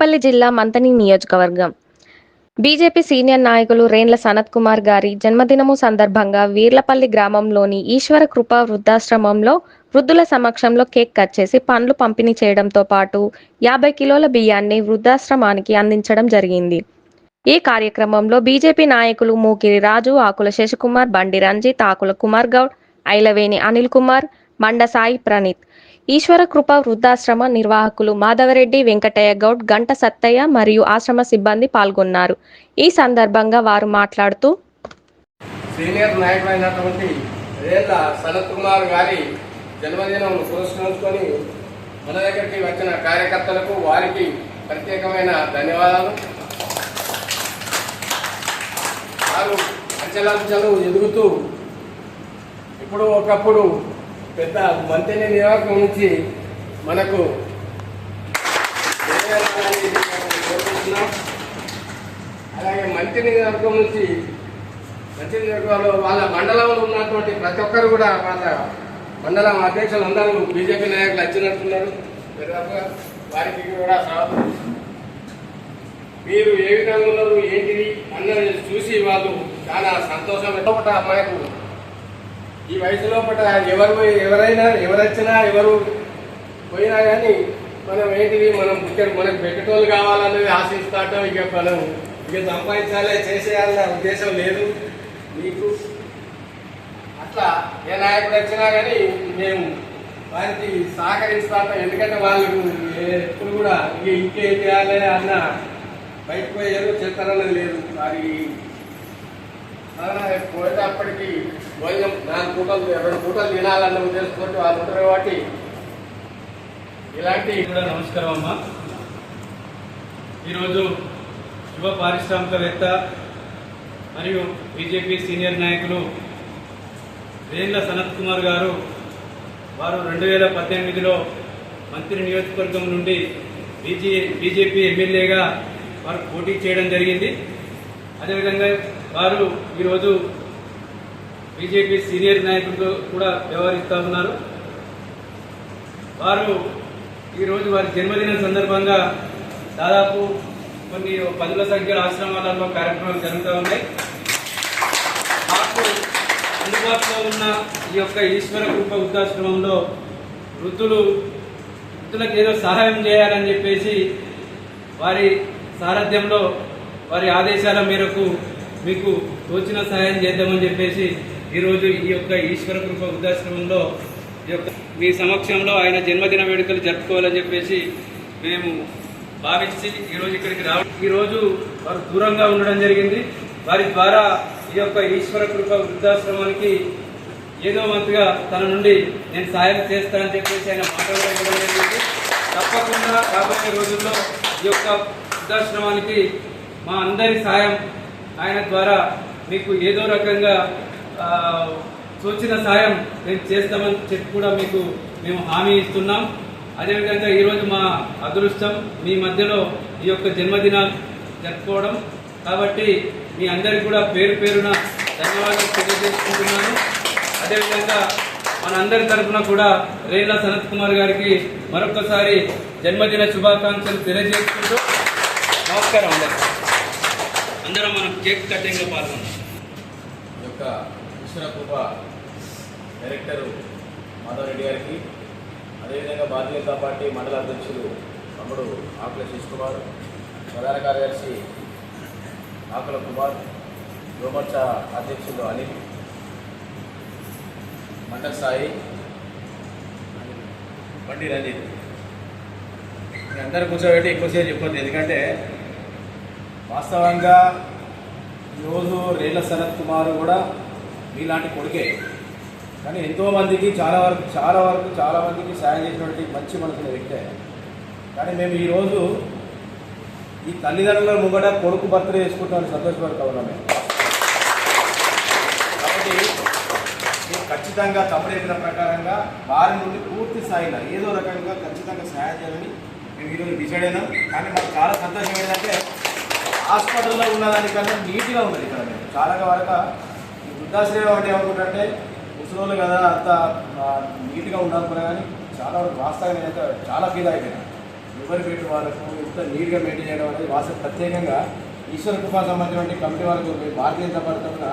పెద్దపల్లి జిల్లా మంథని నియోజకవర్గం BJP senior నాయకులు రేండ్ల సనత్ కుమార్ గారి జన్మదినము సందర్భంగా వీర్లపల్లి గ్రామంలోని ఈశ్వర కృప వృద్ధాశ్రమంలో వృద్ధుల సమక్షంలో కేక్ కట్ చేసి పండ్లు పంపిణీ చేయడంతో పాటు 50 కిలోల బియ్యాన్ని వృద్ధాశ్రమానికి అందించడం జరిగింది. ఈ కార్యక్రమంలో బీజేపీ నాయకులు మూకిరి రాజు, ఆకుల శశికుమార్, బండి రంజిత్, ఆకుల కుమార్ గౌడ్, ఐలవేని అనిల్ కుమార్, మండ సాయి ప్రణీత్, ఈశ్వర కృప వృద్ధాశ్రమ నిర్వాహకులు మాధవరెడ్డి, వెంకటయ్య గౌడ్, గంట సత్తయ్య మరియు ఆశ్రమ సిబ్బంది పాల్గొన్నారు. ఈ సందర్భంగా వారు మాట్లాడుతూ సీనియర్ నాయకులైనటువంటి రేండ్ల సనత్ కుమార్ గారి జన్మదినం పురస్కరించుకొని మన దగ్గరికి వచ్చిన కార్యకర్తలకు వారికి ప్రత్యేకమైన ధన్యవాదాలు. వారు అంచెలంచెలు ఎదుగుతూ ఇప్పుడు ఒకప్పుడు పెద్ద మంత్రిని నియోజకవర్గం నుంచి మనకు అలాగే మంత్రి నియోజకవర్గం నుంచి మంత్రి నియోజకవర్గంలో వాళ్ళ మండలంలో ఉన్నటువంటి ప్రతి ఒక్కరు కూడా వాళ్ళ మండలం అధ్యక్షులు అందరూ బీజేపీ నాయకులు వచ్చినట్టున్నారు. వారికి కూడా స్వాగతం. మీరు ఏ విధంగా ఉన్నారు ఏంటిది అన్నది చూసి వాళ్ళు చాలా సంతోషం. మనకు ఈ వయసులో ఎవరైనా ఎవరొచ్చినా ఎవరు పోయినా కానీ మనం ఏంటిది మనకు పెట్టేటోళ్ళు కావాలన్నది ఆశిస్తాటం. మనం సంపాదించాలి చేసేయాలన్న ఉద్దేశం లేదు మీకు. అట్లా ఏ నాయకుడు వచ్చినా కానీ మేము వారికి సహకరిస్తాం. ఎందుకంటే వాళ్ళు ఎప్పుడు కూడా ఇంకేం చేయాలి అన్న బయటకు పోయి ఏదో చేస్తారన్నది లేదు. వారి పోయేటప్పటికి భోజనం 4 పూటలు 2 పూటలు తినాలన్న ఉద్దేశంతో వాళ్ళు ఉంటారు. కాబట్టి ఇలాంటి కూడా నమస్కారం అమ్మా. ఈరోజు యువ పారిశ్రామికవేత్త మరియు బీజేపీ సీనియర్ నాయకులు రేండ్ల సనత్ కుమార్ గారు వారు 2018లో మంత్రి నియోజకవర్గం నుండి బీజేపీ ఎమ్మెల్యేగా వారు పోటీ చేయడం జరిగింది. అదేవిధంగా వారు ఈరోజు బీజేపీ సీనియర్ నాయకులు కూడా వ్యవహరిస్తూ ఉన్నారు. వారు ఈరోజు వారి జన్మదినం సందర్భంగా దాదాపు కొన్ని 10ల సంఖ్యలో ఆశ్రమాలలో కార్యక్రమాలు జరుగుతూ ఉన్నాయి. మాకు అందుబాటులో ఉన్న ఈ యొక్క ఈశ్వర కృప వృద్ధాశ్రమంలో వృద్ధులకు ఏదో సహాయం చేయాలని చెప్పేసి వారి సారథ్యంలో వారి ఆదేశాల మేరకు మీకు తోచిన సహాయం చేద్దామని చెప్పేసి ఈరోజు ఈ యొక్క ఈశ్వర కృప వృద్ధాశ్రమంలో ఈ యొక్క మీ సమక్షంలో ఆయన జన్మదిన వేడుకలు జరుపుకోవాలని చెప్పేసి మేము భావించి ఈరోజు ఇక్కడికి రావడం. ఈరోజు వారు దూరంగా ఉండడం జరిగింది. వారి ద్వారా ఈ యొక్క ఈశ్వర కృప వృద్ధాశ్రమానికి ఏదో వంతుగా తన నుండి నేను సాయం చేస్తానని చెప్పేసి ఆయన మాట్లాడడం జరిగింది. తప్పకుండా రాబోయే రోజుల్లో ఈ యొక్క వృద్ధాశ్రమానికి మా అందరి సాయం ఆయన ద్వారా మీకు ఏదో రకంగా తోచిన సాయం మేము చేస్తామని చెప్పి కూడా మీకు మేము హామీ ఇస్తున్నాం. అదేవిధంగా ఈరోజు మా అదృష్టం మీ మధ్యలో ఈ యొక్క జన్మదినాలు జరుపుకోవడం. కాబట్టి మీ అందరికీ కూడా పేరు పేరున ధన్యవాదాలు తెలియజేసుకుంటున్నాను. అదేవిధంగా మనందరి తరఫున కూడా రేండ్ల సనత్ కుమార్ గారికి మరొకసారి జన్మదిన శుభాకాంక్షలు తెలియజేసుకుంటూ నమస్కారం. అందరం మనం కేక్ కటింగ్లో పాల్గొన్నాం. ఈ యొక్క ఈశ్వర కృప డైరెక్టరు మాధవరెడ్డి గారికి, అదేవిధంగా భారతీయ జనతా పార్టీ మండల అధ్యక్షులు తమ్ముడు ఆకుల శశికుమార్, ప్రధాన కార్యదర్శి ఆకుల కుమార్, యువమోర్చా అధ్యక్షులు అనిల్, మండ సాయి, బండి రంజిత్, మీ అందరూ కూర్చోబెట్టి ఎక్కువసేపు చెప్పొద్దు. ఎందుకంటే వాస్తవంగా ఈరోజు రేండ్ల సనత్ కుమార్ కూడా మీలాంటి కొడుకే, కానీ ఎంతోమందికి చాలా మందికి సాయం చేసినటువంటి మంచి మనసున్న వ్యక్తే. కానీ మేము ఈరోజు ఈ తల్లిదండ్రుల ముంగట కొడుకు బర్త్డే చేసుకుంటామని సంతోషపడుతూ ఉన్నాం. కాబట్టి మేము ఖచ్చితంగా తమ్ముడు చెప్పిన ప్రకారంగా వారి నుండి పూర్తి స్థాయిలో ఏదో రకంగా ఖచ్చితంగా సాయం చేయాలని మేము ఈరోజు డిసైడ్ అయినాం. కానీ మాకు చాలా సంతోషం ఏంటంటే హాస్పిటల్లో ఉన్నదానికన్నా నీట్గా ఉన్నది ఇక్కడ. మేము చాలా వరకు ఈ వృద్ధాశ్రమం అంటే ఏమనుకుంటే ముసలోళ్ళు కదా అంత నీట్గా ఉండాలనుకున్నా, కానీ చాలా వరకు వాస్తవంగా అయితే చాలా ఫీల్ అయిపోయినా. ఎవరి పెట్టి వాళ్ళకు ఇంత నీట్గా మెయింటైన్ చేయడం అనేది వాసన ప్రత్యేకంగా ఈశ్వర కృపా సంబంధించిన కమిటీ వాళ్ళకు భారతీయ జనతా పార్టీ తరఫున